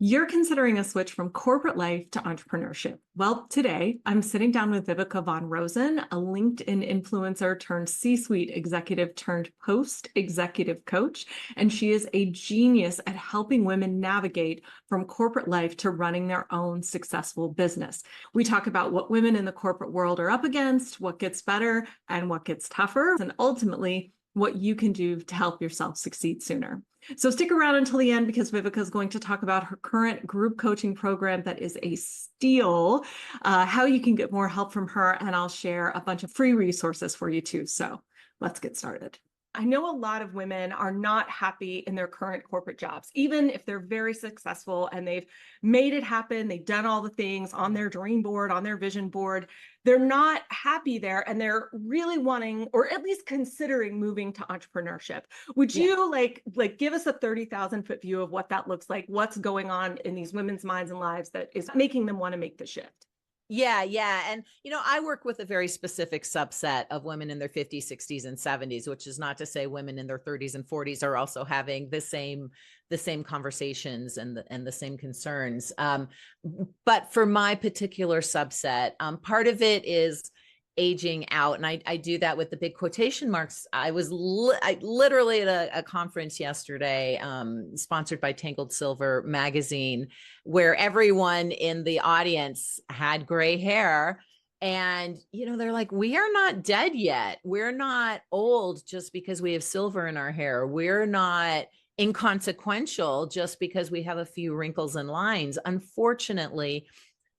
You're considering a switch from corporate life to entrepreneurship. Well, today I'm sitting down with Viveka von Rosen, a LinkedIn influencer turned C-suite executive turned post-executive coach, and she is a genius at helping women navigate from corporate life to running their own successful business. We talk about what women in the corporate world are up against, what gets better and what gets tougher, and ultimately what you can do to help yourself succeed sooner. So stick around until the end because Viveka is going to talk about her current group coaching program that is a steal, how you can get more help from her, and I'll share a bunch of free resources for you too. So let's get started. I know a lot of women are not happy in their current corporate jobs, even if they're very successful and they've made it happen, they've done all the things on their dream board, on their vision board. They're not happy there and they're really wanting, or at least considering, moving to entrepreneurship. Would you like give us a 30,000-foot view of what that looks like? What's going on in these women's minds and lives that is making them want to make the shift? Yeah. And, I work with a very specific subset of women in their 50s, 60s, and 70s, which is not to say women in their 30s and 40s are also having the same conversations and the same concerns. But for my particular subset, part of it is aging out. And I do that with the big quotation marks. I literally at a conference yesterday, sponsored by Tangled Silver magazine, where everyone in the audience had gray hair. And, they're like, we are not dead yet. We're not old just because we have silver in our hair. We're not inconsequential just because we have a few wrinkles and lines. Unfortunately,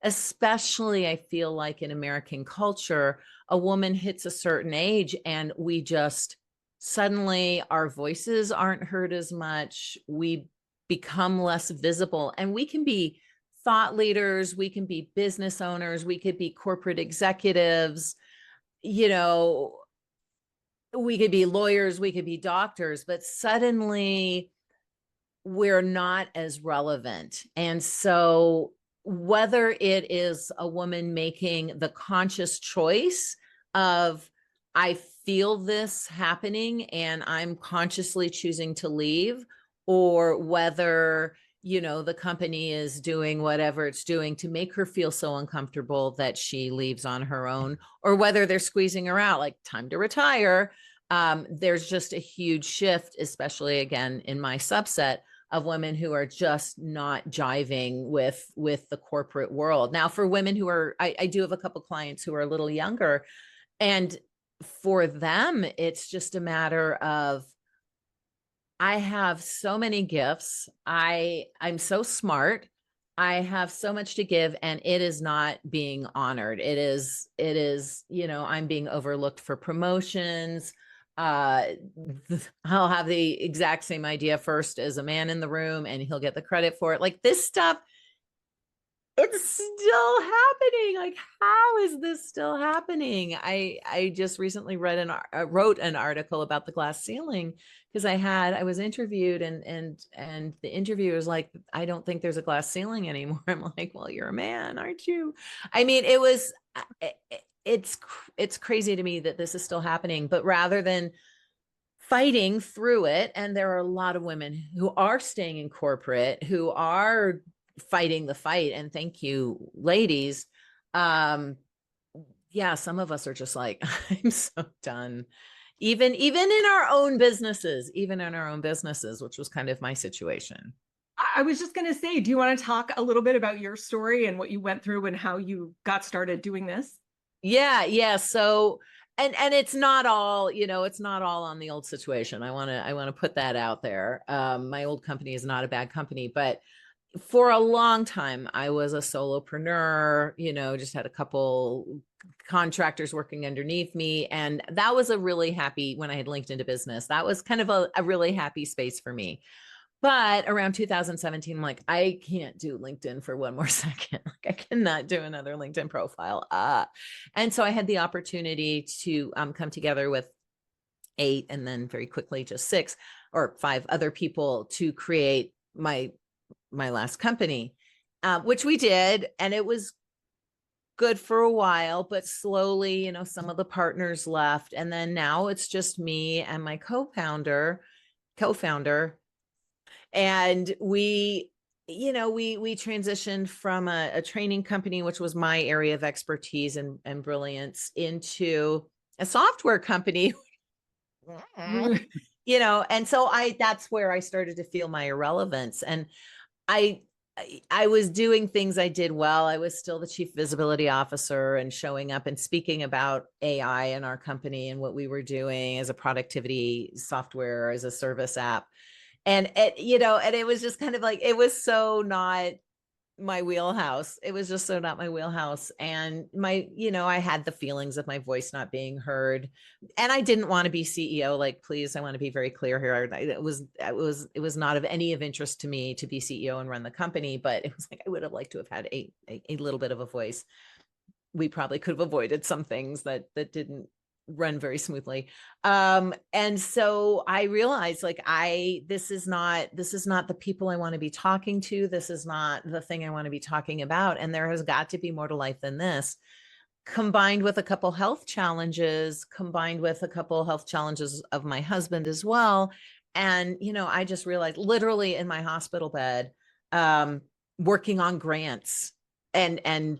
especially I feel like in American culture, a woman hits a certain age and we just suddenly our voices aren't heard as much. We become less visible, and we can be thought leaders. We can be business owners. We could be corporate executives, we could be lawyers, we could be doctors, but suddenly we're not as relevant. And so whether it is a woman making the conscious choice of, I feel this happening and I'm consciously choosing to leave, or whether, the company is doing whatever it's doing to make her feel so uncomfortable that she leaves on her own, or whether they're squeezing her out, like time to retire. There's just a huge shift, especially again, in my subset of women who are just not jiving with the corporate world. Now, for women who are, I do have a couple clients who are a little younger, and for them, it's just a matter of, I have so many gifts. I'm so smart. I have so much to give, and it is not being honored. It is, I'm being overlooked for promotions. I'll have the exact same idea first as a man in the room and he'll get the credit for it. Like, this stuff, it's still happening. Like, how is this still happening? I just recently wrote an article about the glass ceiling because I was interviewed and the interviewer was like, I don't think there's a glass ceiling anymore. I'm like, well, you're a man, aren't you? I mean, it's crazy to me that this is still happening, but rather than fighting through it, and there are a lot of women who are staying in corporate, who are fighting the fight, and thank you, ladies. Some of us are just like, I'm so done. Even in our own businesses, which was kind of my situation. I was just going to say, do you want to talk a little bit about your story and what you went through and how you got started doing this? Yeah. So, and it's not all, it's not all on the old situation. I want to put that out there. My old company is not a bad company, but for a long time, I was a solopreneur, just had a couple contractors working underneath me. And that was a really happy, when I had linked into business, that was kind of a really happy space for me. But around 2017, I'm like, I can't do LinkedIn for one more second. Like, I cannot do another LinkedIn profile. And so I had the opportunity to come together with 8 and then very quickly just 6 or 5 other people to create my last company, which we did. And it was good for a while, but slowly, some of the partners left. And then now it's just me and my co-founder. And we we transitioned from a training company, which was my area of expertise and brilliance, into a software company. And so that's where I started to feel my irrelevance. And I I was doing things I did well. I was still the chief visibility officer and showing up and speaking about AI in our company and what we were doing as a productivity software, as a service app. And it was just kind of like, it was so not my wheelhouse. It was just so not my wheelhouse. And I had the feelings of my voice not being heard. And I didn't want to be CEO. Like, please, I want to be very clear here. It was not of any of interest to me to be CEO and run the company, but it was like, I would have liked to have had a little bit of a voice. We probably could have avoided some things that didn't run very smoothly. And so I realized, like, this is not the people I want to be talking to. This is not the thing I want to be talking about. And there has got to be more to life than this, combined with a couple health challenges, of my husband as well. And, I just realized, literally in my hospital bed, working on grants and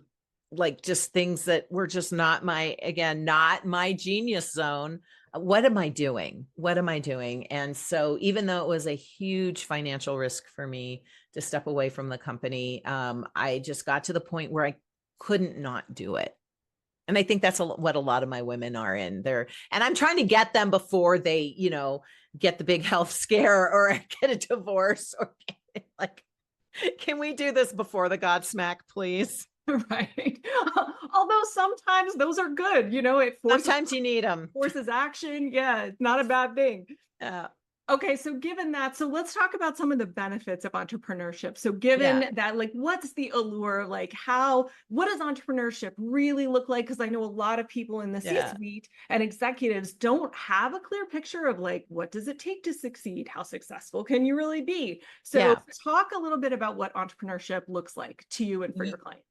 like just things that were just not my genius zone. What am I doing? And so even though it was a huge financial risk for me to step away from the company, I just got to the point where I couldn't not do it. And I think that's what a lot of my women are in there. And I'm trying to get them before they, get the big health scare or get a divorce, or like, can we do this before the Godsmack, please? Right. Although sometimes those are good, it Sometimes you need them. forces action. Yeah, it's not a bad thing. Okay, so given that, so let's talk about some of the benefits of entrepreneurship. So given that, like, what's the allure? Like, what does entrepreneurship really look like? Because I know a lot of people in the C-suite and executives don't have a clear picture of, like, what does it take to succeed? How successful can you really be? So talk a little bit about what entrepreneurship looks like to you and for your clients.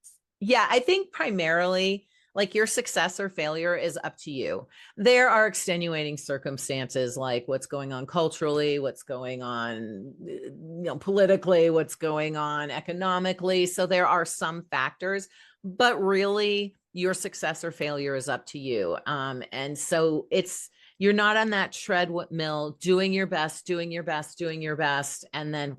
Yeah, I think primarily, like, your success or failure is up to you. There are extenuating circumstances, like what's going on culturally, what's going on, politically, what's going on economically. So there are some factors, but really your success or failure is up to you. And so you're not on that treadmill doing your best, and then,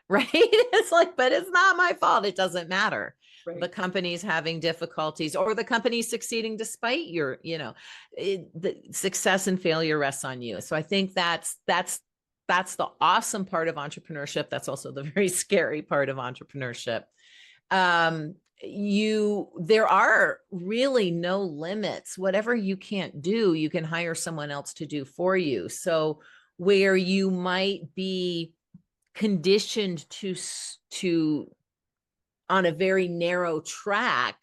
right? It's like, but it's not my fault. It doesn't matter. Right. The company's having difficulties, or the company's succeeding despite your, the success and failure rests on you. So I think that's the awesome part of entrepreneurship. That's also the very scary part of entrepreneurship. There are really no limits. Whatever you can't do, you can hire someone else to do for you. So where you might be conditioned to on a very narrow track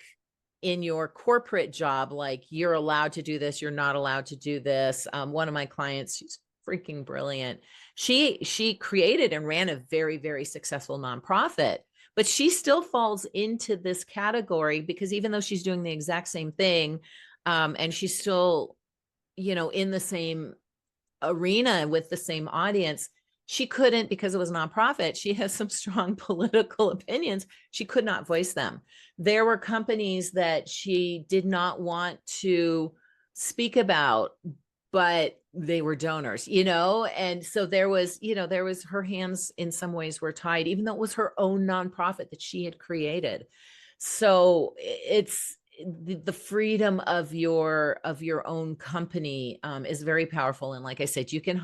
in your corporate job, like, you're allowed to do this, you're not allowed to do this. One of my clients, she's freaking brilliant. She created and ran a very, very successful nonprofit, but she still falls into this category because even though she's doing the exact same thing, and she's still, in the same arena with the same audience, she couldn't, because it was a nonprofit. She has some strong political opinions. She could not voice them. There were companies that she did not want to speak about, but they were donors, and so there was her hands in some ways were tied, even though it was her own nonprofit that she had created. So it's the freedom of your own company is very powerful. And like I said, you can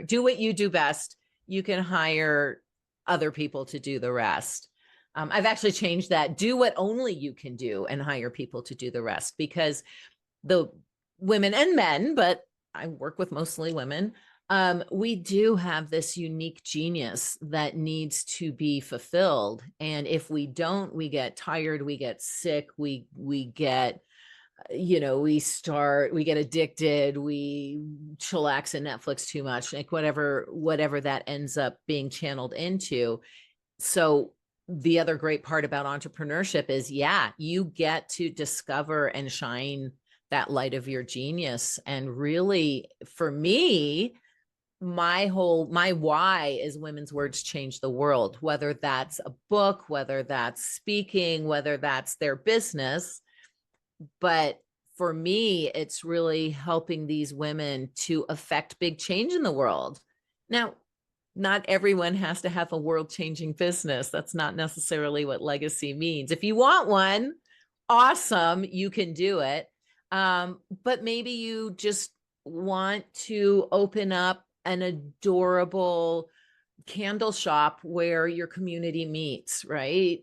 do what you do best. You can hire other people to do the rest. I've actually changed that. Do what only you can do and hire people to do the rest, because the women and men, but I work with mostly women, we do have this unique genius that needs to be fulfilled. And if we don't, we get tired, we get sick, we get, we get addicted, we chillax and Netflix too much, like whatever that ends up being channeled into. So the other great part about entrepreneurship is, you get to discover and shine that light of your genius. And really, for me, my why is women's words change the world, whether that's a book, whether that's speaking, whether that's their business. But for me, it's really helping these women to affect big change in the world. Now, not everyone has to have a world-changing business. That's not necessarily what legacy means. If you want one, awesome, you can do it. But maybe you just want to open up an adorable candle shop where your community meets, right?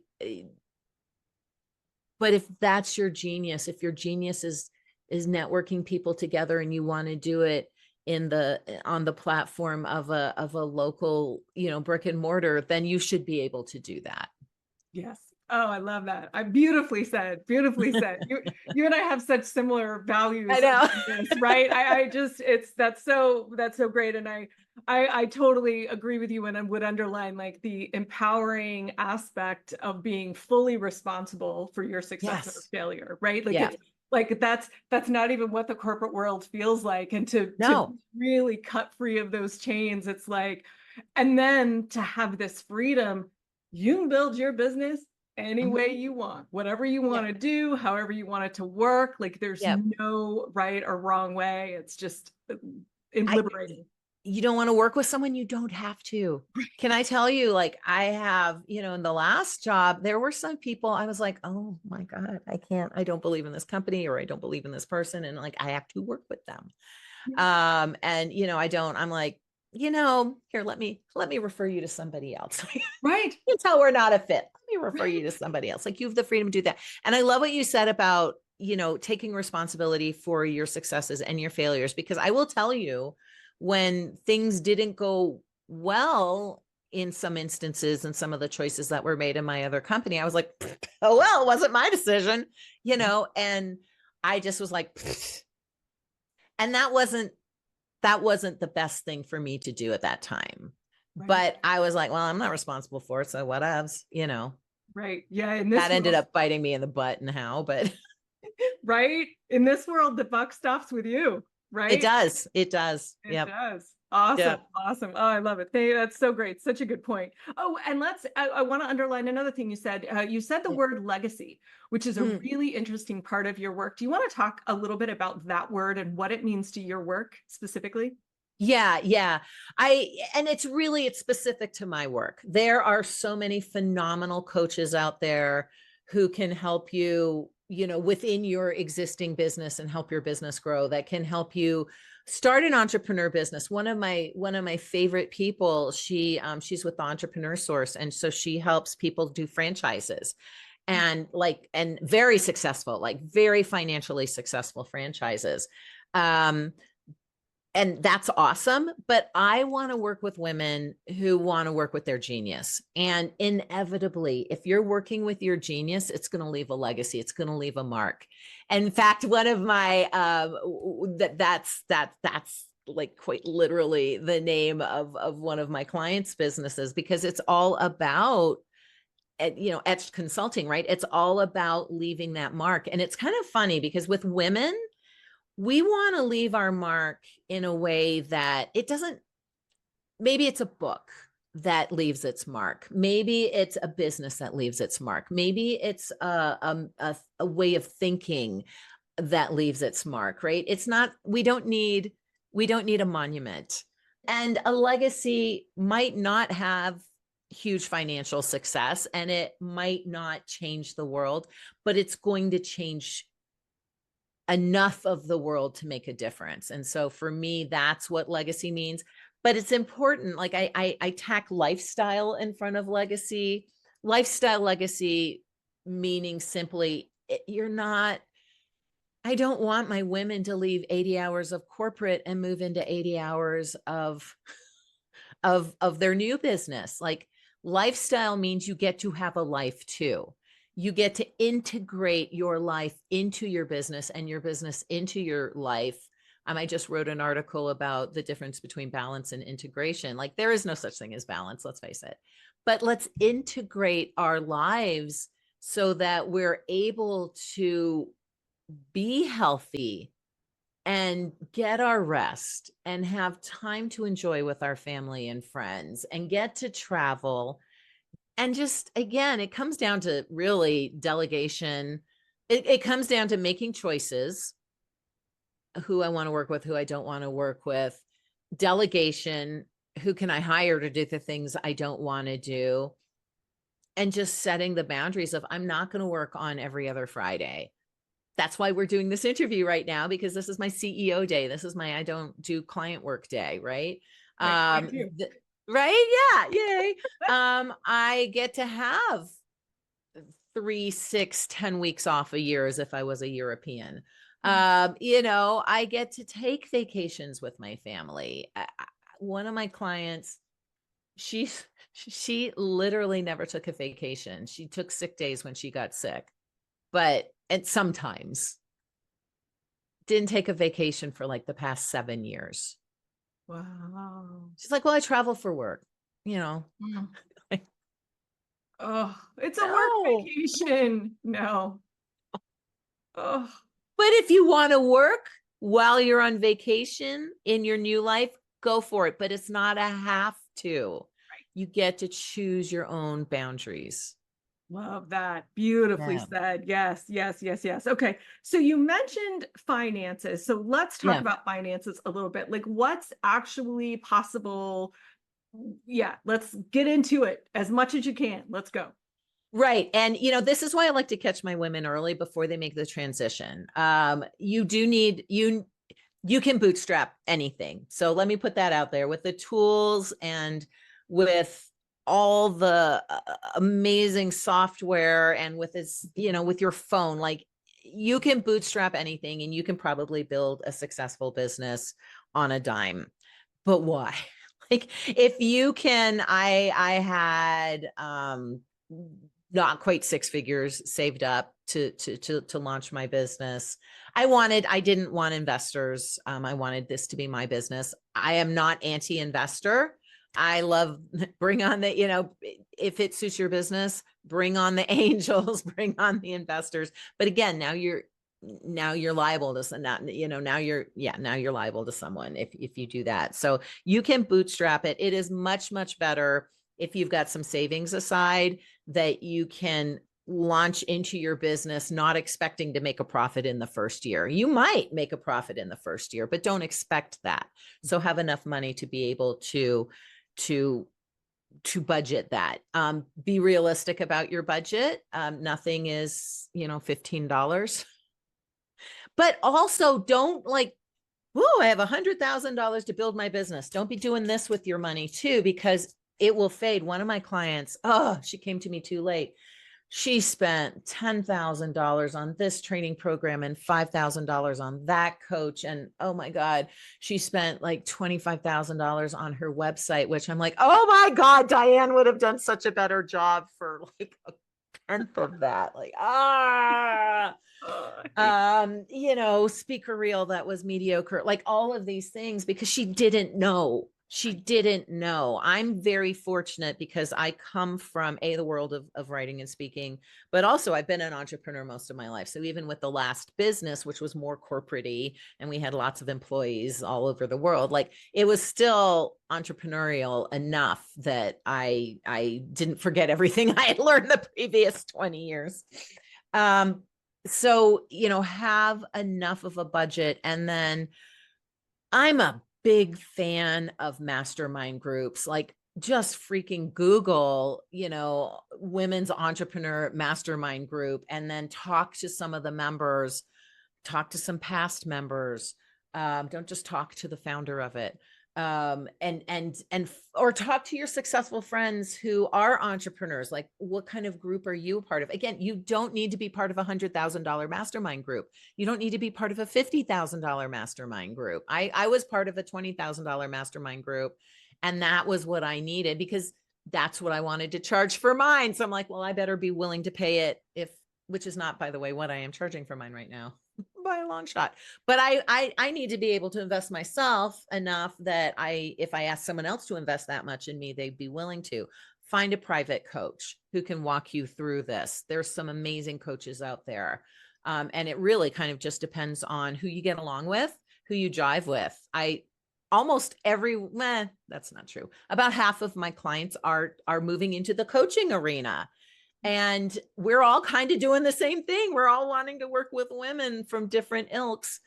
But if that's your genius, if your genius is networking people together and you want to do it on the platform of a local, brick and mortar, then you should be able to do that. Yes. Oh, I love that. I beautifully said, beautifully said. You and I have such similar values. I know. Right? I just, that's so great. And I totally agree with you, and I would underline like the empowering aspect of being fully responsible for your success or failure, right? Like it's like that's not even what the corporate world feels like. And to really cut free of those chains, it's like, and then to have this freedom, you can build your business any way you want, whatever you want to do, however you want it to work. Like there's no right or wrong way. It's just liberating. You don't want to work with someone, you don't have to. Can I tell you, like I have, in the last job, there were some people I was like, oh my God, I don't believe in this company, or I don't believe in this person. And like, I have to work with them. And I'm like, here, let me refer you to somebody else. Right. You can tell we're not a fit. Let me refer you to somebody else. Like you have the freedom to do that. And I love what you said about, taking responsibility for your successes and your failures, because I will tell you, when things didn't go well in some instances and some of the choices that were made in my other company, I was like, oh, well, it wasn't my decision, and I just was like, and that wasn't the best thing for me to do at that time. Right. But I was like, well, I'm not responsible for it. So whatevs, Right. Yeah. And that ended up biting me in the butt and how, but right. In this world, the buck stops with you. Right. It does. It does. Awesome. Yep. Awesome. Oh, I love it. That's so great. Such a good point. Oh, and I want to underline another thing you said. You said the word legacy, which is a really interesting part of your work. Do you want to talk a little bit about that word and what it means to your work specifically? Yeah. And it's specific to my work. There are so many phenomenal coaches out there who can help you, within your existing business and help your business grow, that can help you start an entrepreneur business. One of my favorite people, she's with the Entrepreneur Source. And so she helps people do franchises and very successful, like very financially successful franchises. And that's awesome. But I want to work with women who want to work with their genius. And inevitably, if you're working with your genius, it's going to leave a legacy. It's going to leave a mark. And in fact, one of my, that's like quite literally the name of one of my clients' businesses, because it's all about, Etched Consulting, right? It's all about leaving that mark. And it's kind of funny because with women, we want to leave our mark in a way that it doesn't, maybe it's a book that leaves its mark. Maybe it's a business that leaves its mark. Maybe it's a way of thinking that leaves its mark, right? It's not, we don't need a monument. And a legacy might not have huge financial success and it might not change the world, but it's going to change enough of the world to make a difference. And so for me, that's what legacy means. But it's important. Like I tack lifestyle in front of legacy. Lifestyle legacy meaning simply, I don't want my women to leave 80 hours of corporate and move into 80 hours of their new business. Like lifestyle means you get to have a life too. You get to integrate your life into your business and your business into your life. I just wrote an article about the difference between balance and integration. Like there is no such thing as balance, let's face it. But let's integrate our lives so that we're able to be healthy and get our rest and have time to enjoy with our family and friends and get to travel. And just, again, it comes down to really delegation. It comes down to making choices, who I want to work with, who I don't want to work with, delegation, who can I hire to do the things I don't want to do, and just setting the boundaries of, I'm not going to work on every other Friday. That's why we're doing this interview right now, because this is my CEO day. This is my I don't do client work day, right? Right. Right? Yeah, yay. I get to have 3, 6, 10 weeks off a year as if I was a European. I get to take vacations with my family. One of my clients, she literally never took a vacation. She took sick days when she got sick, and sometimes didn't take a vacation for like the past 7 years. Wow. She's like, well, I travel for work, you know. Mm. Oh, it's a work No. vacation. No. Oh, But if you want to work while you're on vacation in your new life, go for it. But it's not a have to. You get to choose your own boundaries. love that. Beautifully Yeah. said. Yes, yes, yes, yes. Okay. So you mentioned finances. So let's talk Yeah. about finances a little bit. Like what's actually possible? Yeah, let's get into it as much as you can. Let's go. Right. And, this is why I like to catch my women early before they make the transition. You do need, you can bootstrap anything. So let me put that out there with the tools and with all the amazing software and with this, with your phone, like you can bootstrap anything and you can probably build a successful business on a dime. But why? Like if you can, I had not quite 6 figures saved up to launch my business. I didn't want investors. I wanted this to be my business. I am not anti-investor. I love bring on the, if it suits your business, bring on the angels, bring on the investors. But again, now you're liable to now you're liable to someone if you do that. So you can bootstrap it. It is much, much better if you've got some savings aside that you can launch into your business, not expecting to make a profit in the first year. You might make a profit in the first year, but don't expect that. So have enough money to be able to budget that. Be realistic about your budget. Nothing is, $15. But also don't like, oh, I have $100,000 to build my business. Don't be doing this with your money too, because it will fade. One of my clients, she came to me too late. She spent $10,000 on this training program and $5,000 on that coach. And oh my God, she spent like $25,000 on her website, which I'm like, oh my God, Diane would have done such a better job for like a tenth of that. Like, speaker reel that was mediocre, like all of these things, because she didn't know. I'm very fortunate because I come from the world of writing and speaking, but also I've been an entrepreneur most of my life. So even with the last business, which was more corporate-y and we had lots of employees all over the world, like it was still entrepreneurial enough that I didn't forget everything I had learned the previous 20 years. So, have enough of a budget. And then I'm a big fan of mastermind groups. Like just freaking Google, women's entrepreneur mastermind group, and then talk to some of the members, talk to some past members. Don't just talk to the founder of it. Or talk to your successful friends who are entrepreneurs. Like, what kind of group are you a part of? Again, you don't need to be part of a $100,000 mastermind group. You don't need to be part of a $50,000 mastermind group. I was part of a $20,000 mastermind group, and that was what I needed because that's what I wanted to charge for mine. So I'm like, well, I better be willing to pay it, which is not, by the way, what I am charging for mine right now. By a long shot. But I need to be able to invest myself enough that if I ask someone else to invest that much in me, they'd be willing to. Find a private coach who can walk you through this. There's some amazing coaches out there. And it really kind of just depends on who you get along with. who you jive with. Almost that's not true. About half of my clients are moving into the coaching arena. And we're all kind of doing the same thing. We're all wanting to work with women from different ilks,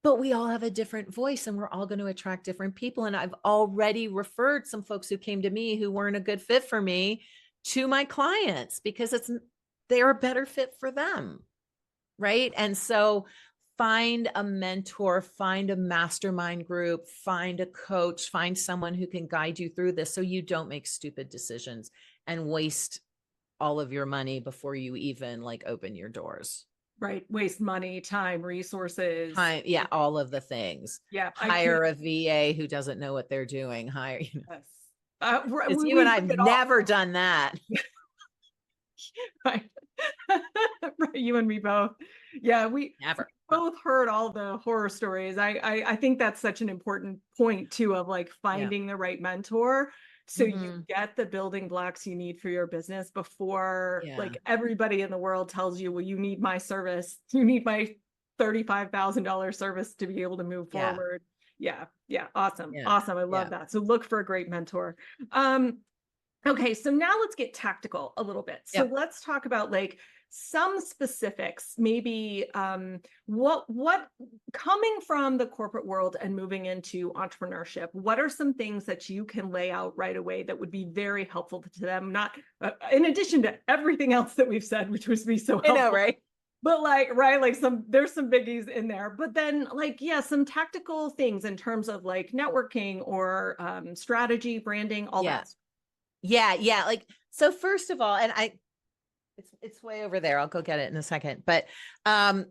but we all have a different voice and we're all going to attract different people. And I've already referred some folks who came to me who weren't a good fit for me to my clients because they're a better fit for them. Right. And so find a mentor, find a mastermind group, find a coach, find someone who can guide you through this so you don't make stupid decisions and waste all of your money before you even like open your doors. Right. Waste money, time, resources. Time, yeah, all of the things. Yeah. Hire a VA who doesn't know what they're doing. Yes. You and I've never done that. Right. Right. You and me both. Yeah, we never both heard all the horror stories. I think that's such an important point too, of like finding the right mentor. So you get the building blocks you need for your business before like everybody in the world tells you, well, you need my service. You need my $35,000 service to be able to move forward. Yeah. Awesome. Awesome. I love that. So look for a great mentor. Okay. So now let's get tactical a little bit. So let's talk about like some specifics, maybe what coming from the corporate world and moving into entrepreneurship, what are some things that you can lay out right away that would be very helpful to them? Not in addition to everything else that we've said, which would be so helpful. I know, right? But like, right, like there's some biggies in there, but then like, some tactical things in terms of like networking or strategy, branding, all that. Yeah. Like, so first of all, and it's way over there. I'll go get it in a second. But I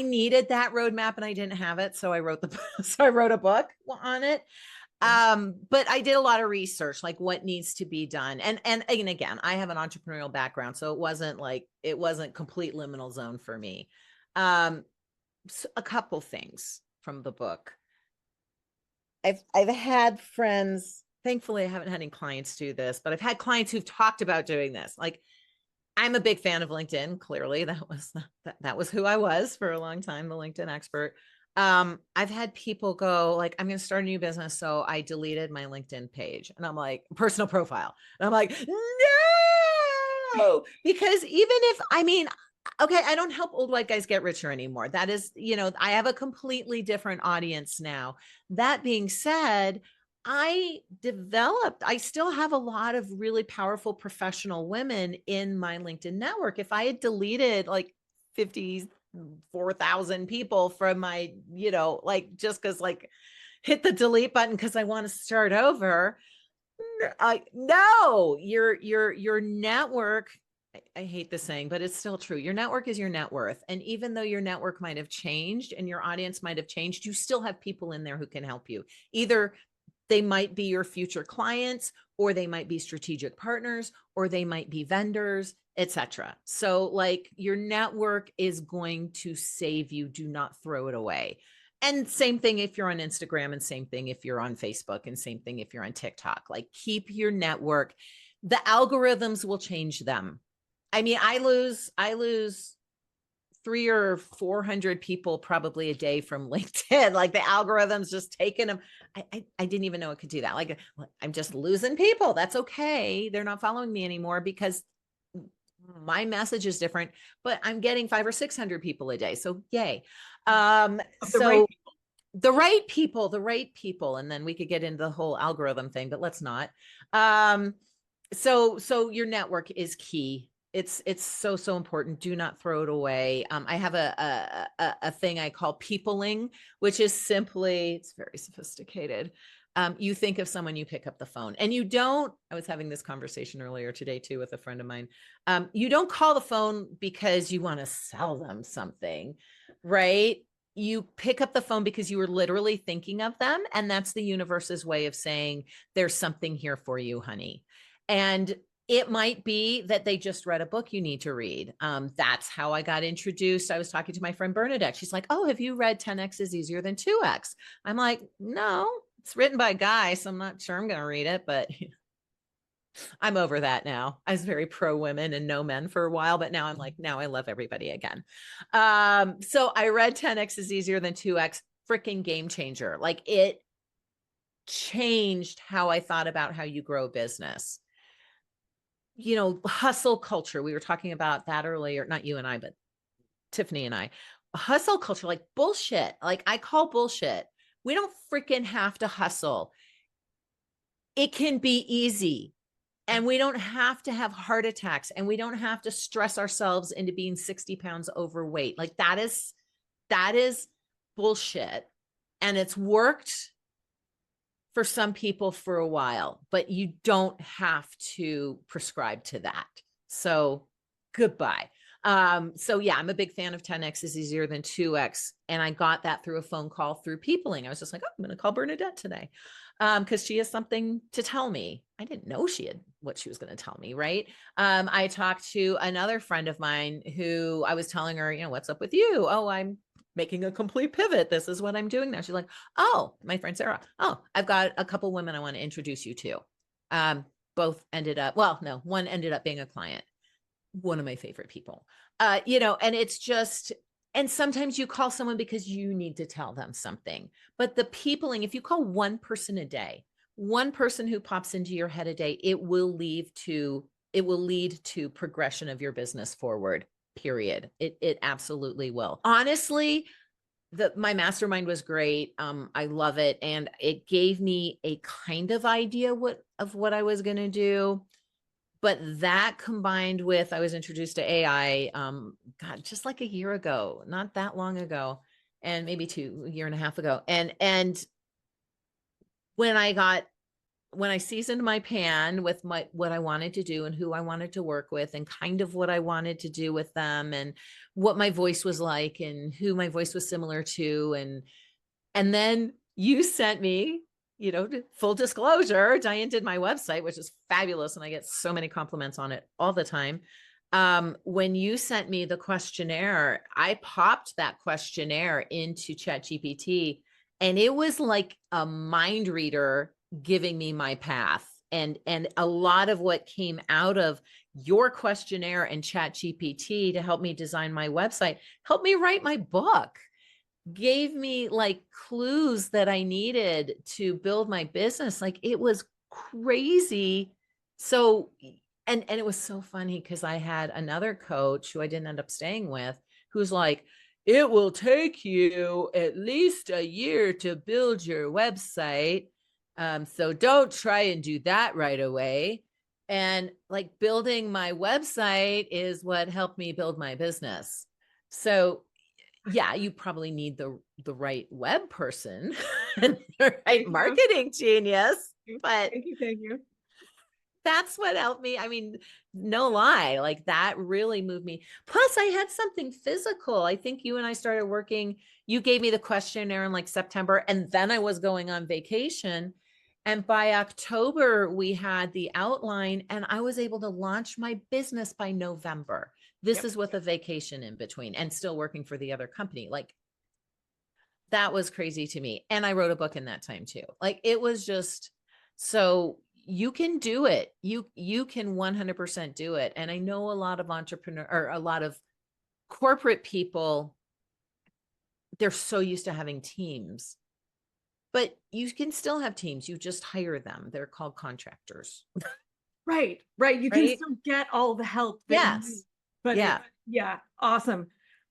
needed that roadmap and I didn't have it. So I wrote a book on it. But I did a lot of research, like what needs to be done. And again, I have an entrepreneurial background, so it wasn't complete liminal zone for me. So a couple things from the book. I've had friends, thankfully I haven't had any clients do this, but I've had clients who've talked about doing this. Like, I'm a big fan of LinkedIn. Clearly that was who I was for a long time, the LinkedIn expert. I've had people go like, I'm going to start a new business. So I deleted my LinkedIn page and I'm like, personal profile. And I'm like, no, because okay, I don't help old white guys get richer anymore. That is, I have a completely different audience now. That being said, I still have a lot of really powerful professional women in my LinkedIn network. If I had deleted like 54,000 people from my, just because like hit the delete button because I want to start over. No, your network, I hate this saying, but it's still true. Your network is your net worth. And even though your network might have changed and your audience might have changed, you still have people in there who can help you. Either they might be your future clients, or they might be strategic partners, or they might be vendors, etc. So like your network is going to save you. Do not throw it away. And same thing if you're on Instagram, and same thing if you're on Facebook, and same thing if you're on TikTok. Like, keep your network. The algorithms will change them. I mean, I lose 300 or 400 people probably a day from LinkedIn. Like, the algorithm's just taking them. I didn't even know it could do that. Like, I'm just losing people. That's okay. They're not following me anymore because my message is different, but I'm getting 500 or 600 people a day. So yay. The right people. And then we could get into the whole algorithm thing, but let's not. So your network is key. It's so important. Do not throw it away. I have a thing I call peopling, which is simply, it's very sophisticated. You think of someone, you pick up the phone, and you don't, I was having this conversation earlier today too with a friend of mine. You don't call the phone because you want to sell them something, right? You pick up the phone because you were literally thinking of them. And that's the universe's way of saying, there's something here for you, honey. And it might be that they just read a book you need to read. That's how I got introduced. I was talking to my friend Bernadette. She's like, oh, have you read 10X is Easier Than 2X? I'm like, no, it's written by a guy, so I'm not sure I'm going to read it, but I'm over that now. I was very pro women and no men for a while, but now I'm like, now I love everybody again. So I read 10X is Easier Than 2X. freaking game changer. Like it changed how I thought about how you grow a business. You know, hustle culture. We were talking about that earlier, not you and I, but Tiffany and I. Hustle culture, like bullshit. Like I call bullshit. We don't freaking have to hustle. It can be easy. And we don't have to have heart attacks, and we don't have to stress ourselves into being 60 pounds overweight. Like that is bullshit. And it's worked for some people for a while, but you don't have to prescribe to that. So goodbye. So yeah, I'm a big fan of 10X is easier than 2X. And I got that through a phone call through Peopling. I was just like, oh, I'm going to call Bernadette today. Because she has something to tell me. I didn't know she had what she was going to tell me, right? I talked to another friend of mine who I was telling her, you know, what's up with you? Oh, I'm making a complete pivot. This is what I'm doing now. She's like, oh, my friend Sarah. Oh, I've got a couple women I want to introduce you to. Both ended up, well, no, one ended up being a client. One of my favorite people. You know, and it's just, and sometimes you call someone because you need to tell them something. But the peopling, if you call one person a day, one person who pops into your head a day, it will lead to progression of your business forward, period. It absolutely will. Honestly, my mastermind was great. I love it. And it gave me a kind of idea of what I was going to do. But that combined with, I was introduced to AI, God, just like a year ago, not that long ago, and maybe a year and a half ago. And when I seasoned my pan with what I wanted to do and who I wanted to work with and kind of what I wanted to do with them and what my voice was like and who my voice was similar to. And then you sent me, you know, full disclosure, Diane did my website, which is fabulous. And I get so many compliments on it all the time. When you sent me the questionnaire, I popped that questionnaire into ChatGPT, and it was like a mind reader giving me my path. And a lot of what came out of your questionnaire and ChatGPT to help me design my website, helped me write my book, gave me like clues that I needed to build my business. Like it was crazy. So, and it was so funny because I had another coach who I didn't end up staying with, who's like, it will take you at least a year to build your website. So don't try and do that right away. And like building my website is what helped me build my business. So yeah, you probably need the right web person and the right marketing genius, but Thank you. that's what helped me. I mean, no lie, like that really moved me. Plus, I had something physical. I think you and I started working. You gave me the questionnaire in like September, and then I was going on vacation. And by October, we had the outline, and I was able to launch my business by November. This is with a vacation in between and still working for the other company. Like that was crazy to me. And I wrote a book in that time too. Like it was just, so you can do it. You can 100% do it. And I know a lot of a lot of corporate people, they're so used to having teams, but you can still have teams. You just hire them. They're called contractors. Right. You can still get all the help. Yes. But yeah, awesome.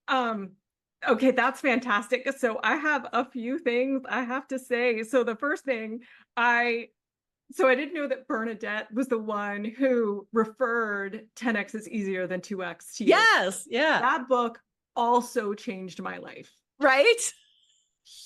Okay, that's fantastic. So I have a few things I have to say. So the first thing, I didn't know that Bernadette was the one who referred 10X is easier than 2X to you. Yes. Yeah. That book also changed my life. Right.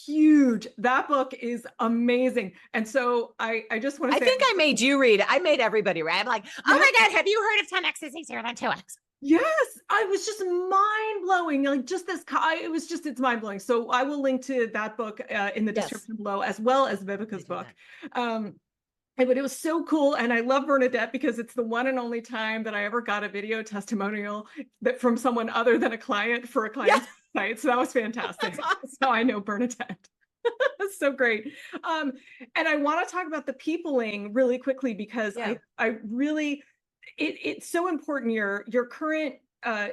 Huge. That book is amazing. And so I just want to say, I think I made you read it. I made everybody read. I'm like, oh my God, have you heard of 10X is easier than 2X? Yes, I was just mind blowing. Like just this, it's mind blowing. So I will link to that book in the description below, as well as VIVEKA'S book. But it was so cool. And I love Bernadette because it's the one and only time that I ever got a video testimonial from someone other than a client for a client's site. So that was fantastic. That's awesome. So I know Bernadette. That's so great. And I want to talk about the peopling really quickly because I really, it's so important. Your current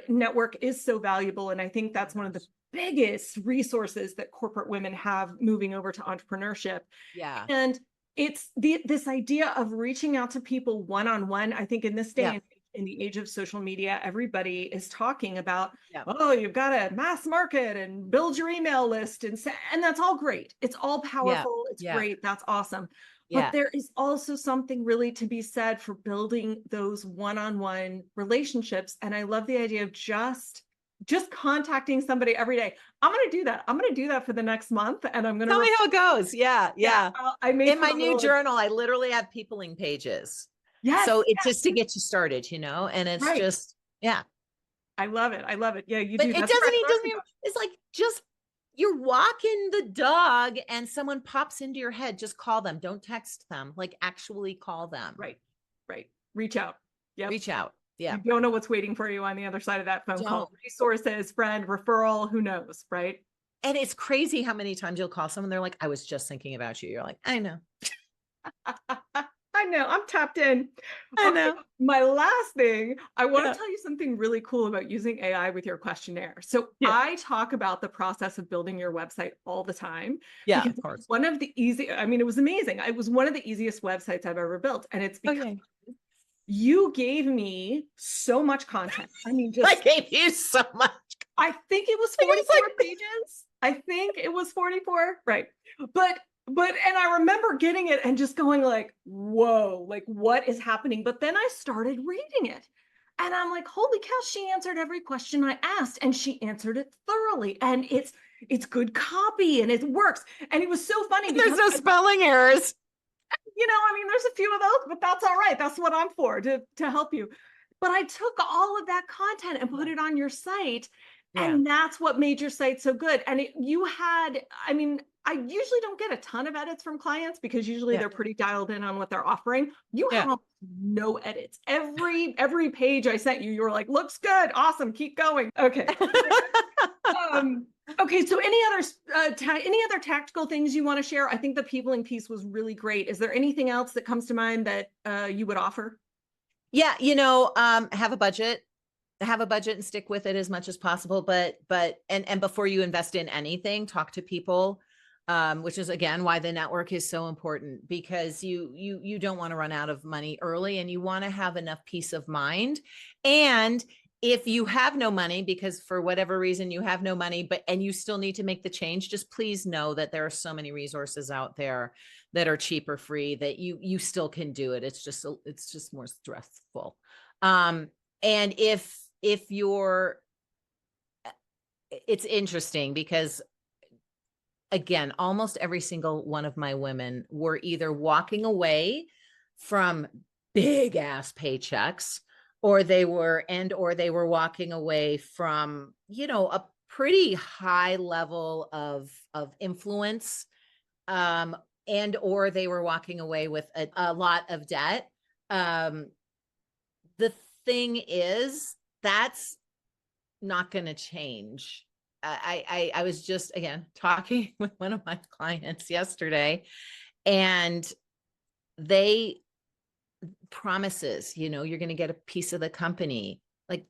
network is so valuable. And I think that's one of the biggest resources that corporate women have moving over to entrepreneurship. Yeah. And it's this idea of reaching out to people one-on-one. I think in this day Yeah. and in the age of social media, everybody is talking about, Yeah. oh, you've got to mass market and build your email list. And that's all great. It's all powerful. It's Yeah. great. That's awesome. Yeah. But there is also something really to be said for building those one-on-one relationships. And I love the idea of just contacting somebody every day. I'm going to do that. I'm going to do that for the next month. And I'm going to Tell me how it goes. Yeah. Yeah. I may In my put a new little, journal, I literally have peopling pages. yes, So it's just to get you started, and it's right. just, yeah. I love it. I love it. Yeah, you But do. it That's what I'm doesn't talking even, about. it's like just you're walking the dog and someone pops into your head, just call them. Don't text them, like actually call them. Right. Right. Reach out. Yep. Reach out. Yeah. You don't know what's waiting for you on the other side of that phone call. Don't. Resources, friend, referral, who knows, right? And it's crazy how many times you'll call someone, they're like, I was just thinking about you. You're like, I know. I know. I'm tapped in. I know. My last thing, I want Yeah. to tell you something really cool about using AI with your questionnaire. So Yeah. I talk about the process of building your website all the time. Yeah, because of course. one of the it was amazing. It was one of the easiest websites I've ever built. And it's because Okay. you gave me so much content. I mean, I just, gave you so much. I think it was I think 44 it's like- pages. I think it was 44. Right. And I remember getting it and just going like, whoa, like what is happening? But then I started reading it and I'm like, holy cow, she answered every question I asked and she answered it thoroughly. And it's good copy and it works. And it was so funny There's because no spelling errors. I mean, there's a few of those, but that's all right. That's what I'm for, to help you. But I took all of that content and put it on your site. Yeah. And that's what made your site so good. And I mean, I usually don't get a ton of edits from clients because usually Yeah. they're pretty dialed in on what they're offering. You Yeah. have no edits. Every page I sent you, you were like, looks good. Awesome. Keep going. Okay. Okay. So any other tactical things you want to share? I think the peopling piece was really great. Is there anything else that comes to mind that you would offer? Yeah. Have a budget and stick with it as much as possible. But before you invest in anything, talk to people, which is again, why the network is so important, because you don't want to run out of money early and you want to have enough peace of mind. And if you have no money, because for whatever reason you have no money, and you still need to make the change, just please know that there are so many resources out there that are cheap or free that you still can do it. It's just more stressful. And if you're, it's interesting because again, almost every single one of my women were either walking away from big ass paychecks, or they were walking away from, a pretty high level of influence, or they were walking away with a lot of debt. The thing is, that's not going to change. I was just, again, talking with one of my clients yesterday, and they promises, you're going to get a piece of the company. Like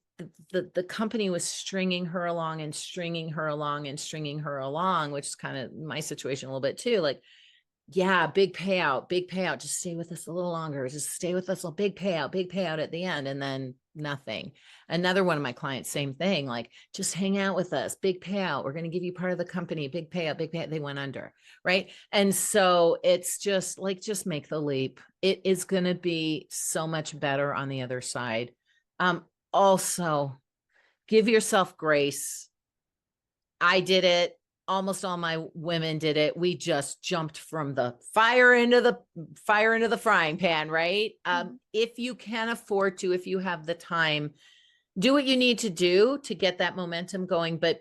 the company was stringing her along and stringing her along and stringing her along, which is kind of my situation a little bit too. Like, yeah, big payout, just stay with us a little longer, just stay with us, a big payout at the end, and then nothing. Another one of my clients, same thing, like, just hang out with us, big payout, we're going to give you part of the company, big payout, they went under, right? And so it's just like, just make the leap. It is going to be so much better on the other side. Also, give yourself grace. I did it. Almost all my women did it. We just jumped from the fire into the frying pan, right? If you can afford to, if you have the time, do what you need to do to get that momentum going, but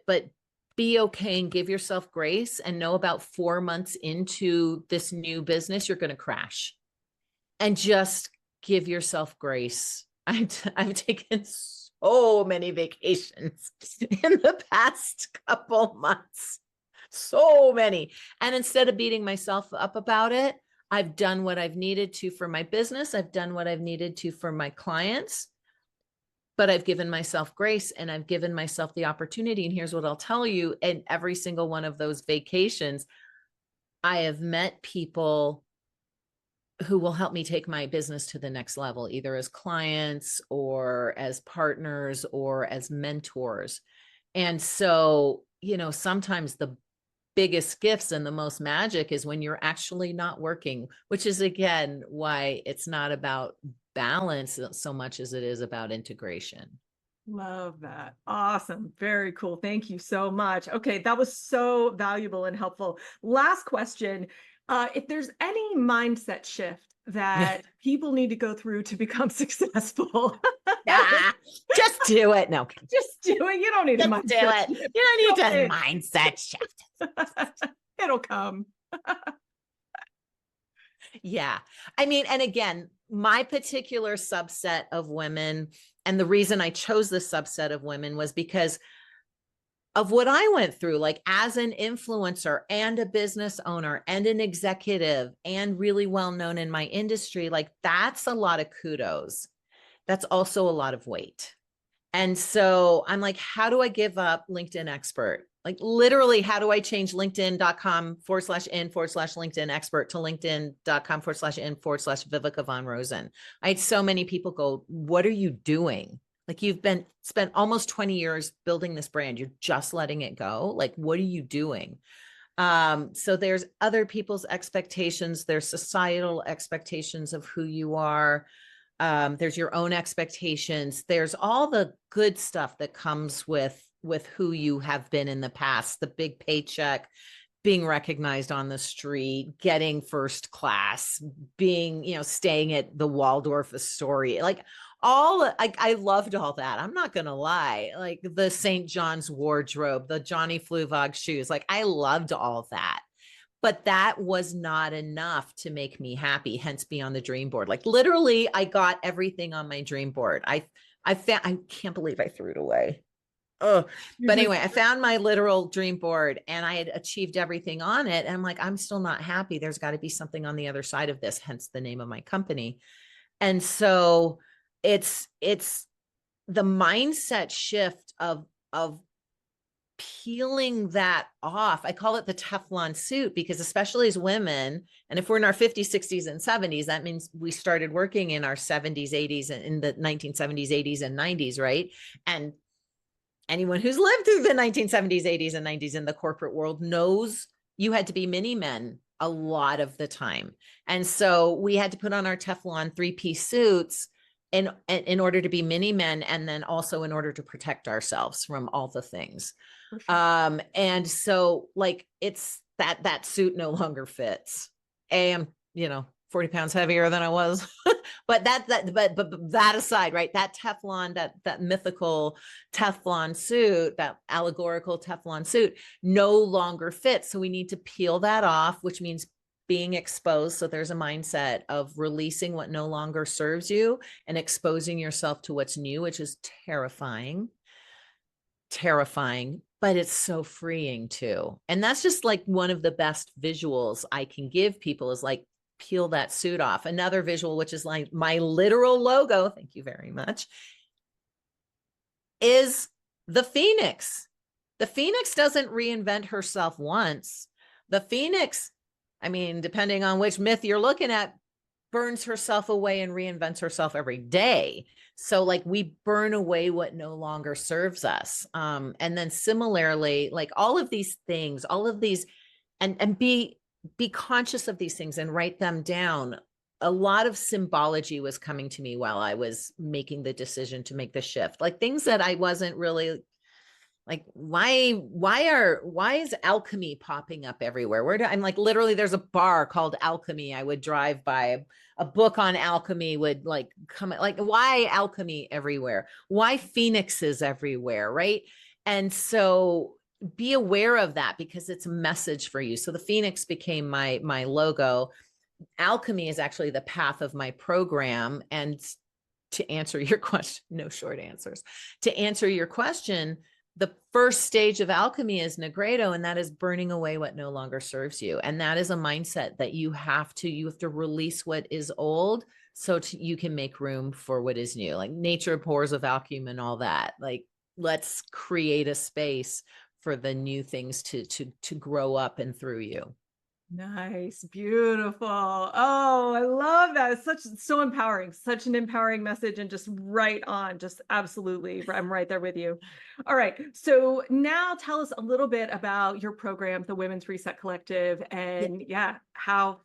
be okay and give yourself grace, and know about 4 months into this new business, you're going to crash, and just give yourself grace. I've taken so many vacations in the past couple months. So many. And instead of beating myself up about it, I've done what I've needed to for my business. I've done what I've needed to for my clients. but I've given myself grace and I've given myself the opportunity. And here's what I'll tell you. In every single one of those vacations, I have met people who will help me take my business to the next level, either as clients or as partners or as mentors. And so, sometimes the biggest gifts and the most magic is when you're actually not working, which is again why it's not about balance so much as it is about integration. Love that. Awesome. Very cool. Thank you so much. Okay, that was so valuable and helpful. Last question. If there's any mindset shift that people need to go through to become successful, just do it. No, just do it. You don't need just a mindset do it. shift. You don't need a mindset shift. It'll come. Yeah. I mean, and again, my particular subset of women, and the reason I chose this subset of women was because of what I went through, like as an influencer and a business owner and an executive and really well known in my industry. Like that's a lot of kudos. That's also a lot of weight. And so I'm like, how do I give up LinkedIn expert? Like literally, how do I change LinkedIn.com/in/LinkedIn expert to LinkedIn.com/in/Viveka Von Rosen? I had so many people go, what are you doing? Like you've spent almost 20 years building this brand. You're just letting it go. Like, what are you doing? So there's other people's expectations. There's societal expectations of who you are. There's your own expectations. There's all the good stuff that comes with who you have been in the past, the big paycheck, being recognized on the street, getting first class, being, staying at the Waldorf Astoria, like I loved all that. I'm not going to lie. Like the St. John's wardrobe, the Johnny Fluvog shoes, like I loved all that. But that was not enough to make me happy, hence be on the dream board. Like literally, I got everything on my dream board. I can't believe I threw it away. Oh, but anyway, I found my literal dream board and I had achieved everything on it. And I'm like, I'm still not happy. There's got to be something on the other side of this, hence the name of my company. And so it's the mindset shift of peeling that off. I call it the Teflon suit because especially as women, and if we're in our 50s, 60s, and 70s, that means we started working in our 70s, 80s, and in the 1970s, 80s, and 90s, right? And anyone who's lived through the 1970s, 80s, and 90s in the corporate world knows you had to be mini men a lot of the time. And so we had to put on our Teflon 3-piece suits in order to be mini men, and then also in order to protect ourselves from all the things. Sure. And so like it's that suit no longer fits. I'm 40 pounds heavier than I was. But that aside, right? That Teflon, that mythical Teflon suit, that allegorical Teflon suit no longer fits. So we need to peel that off, which means being exposed. So there's a mindset of releasing what no longer serves you and exposing yourself to what's new, which is terrifying, but it's so freeing too. And that's just like one of the best visuals I can give people is like, peel that suit off. Another visual, which is like my literal logo, thank you very much, is the Phoenix. The Phoenix doesn't reinvent herself once. The Phoenix, I mean, depending on which myth you're looking at, burns herself away and reinvents herself every day. So like we burn away what no longer serves us. And then similarly, like all of these things, all of these, and be conscious of these things and write them down. A lot of symbology was coming to me while I was making the decision to make the shift, like things that I wasn't really like, why is alchemy popping up everywhere? I'm like, literally there's a bar called Alchemy. I would drive by, a book on alchemy would like come, like why alchemy everywhere? Why phoenixes everywhere? Right. And so be aware of that because it's a message for you. So the Phoenix became my logo. Alchemy is actually the path of my program. And to answer your question, no short answers. To answer your question, the first stage of alchemy is Negredo, and that is burning away what no longer serves you. And that is a mindset that you have to release what is old so you can make room for what is new. Like nature abhors a vacuum and all that. Like let's create a space for the new things to grow up and through you. Nice, beautiful. Oh, I love that. It's so empowering, such an empowering message, and just right on. Just absolutely. I'm right there with you. All right. So now tell us a little bit about your program, the Women's Reset Collective, and how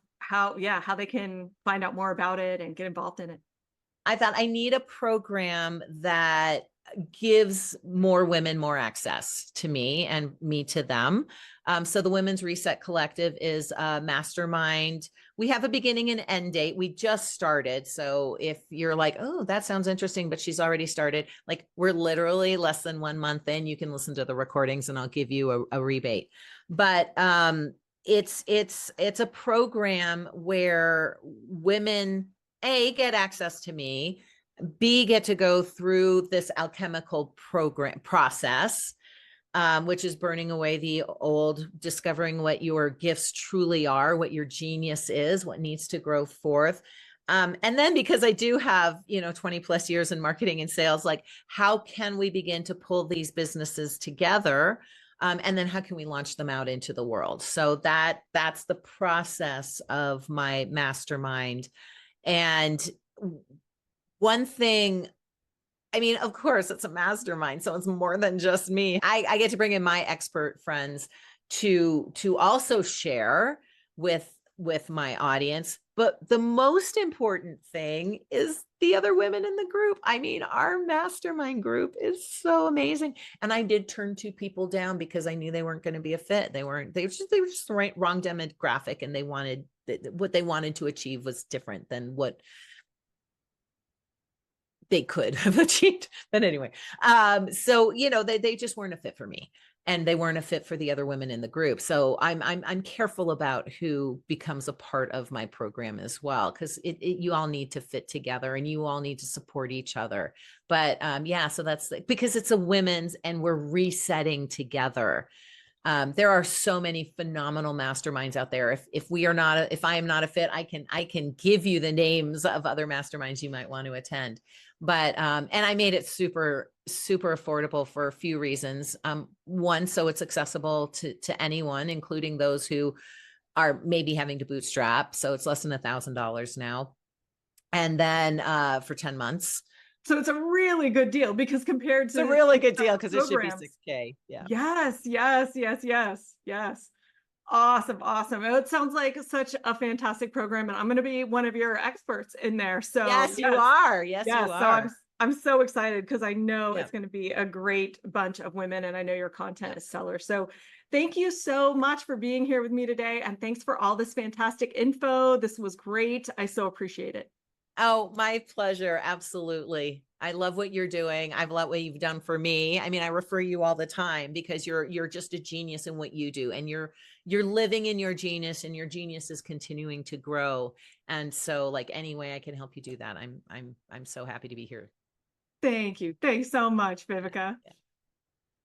they can find out more about it and get involved in it. I thought I need a program that gives more women more access to me and me to them. So the Women's Reset Collective is a mastermind. We have a beginning and end date. We just started. So if you're like, oh, that sounds interesting, but she's already started, like we're literally less than 1 month in, you can listen to the recordings and I'll give you a rebate. But it's a program where women get access to me, B, get to go through this alchemical process, which is burning away the old, discovering what your gifts truly are, what your genius is, what needs to grow forth. And then because I do have, 20 plus years in marketing and sales, like how can we begin to pull these businesses together? And then how can we launch them out into the world? So that's the process of my mastermind. And one thing, I mean, of course, it's a mastermind, so it's more than just me. I get to bring in my expert friends to also share with my audience. But the most important thing is the other women in the group. I mean, our mastermind group is so amazing. And I did turn 2 people down because I knew they weren't going to be a fit. They were just the wrong demographic, and what they wanted to achieve was different than what they could have achieved. But anyway, so they just weren't a fit for me, and they weren't a fit for the other women in the group. So I'm careful about who becomes a part of my program as well, because you all need to fit together and you all need to support each other. But so that's because it's a women's and we're resetting together. There are so many phenomenal masterminds out there. If I am not a fit, I can give you the names of other masterminds you might want to attend. But and I made it super, super affordable for a few reasons. One, so it's accessible to anyone, including those who are maybe having to bootstrap. So it's less than $1,000 now. And then for 10 months. So it's a really good deal, because compared to it's a really good deal because it should be $6,000. Yeah. Yes. Awesome. It sounds like such a fantastic program, and I'm going to be one of your experts in there. So yes, you are. Yes, you are. So I'm so excited because I know it's going to be a great bunch of women, and I know your content is stellar. So thank you so much for being here with me today, and thanks for all this fantastic info. This was great. I so appreciate it. Oh, my pleasure. Absolutely. I love what you're doing. I love what you've done for me. I mean, I refer you all the time because you're just a genius in what you do, and you're living in your genius, and your genius is continuing to grow. And so, like, any way I can help you do that, I'm so happy to be here. Thank you. Thanks so much, Viveka. Yeah.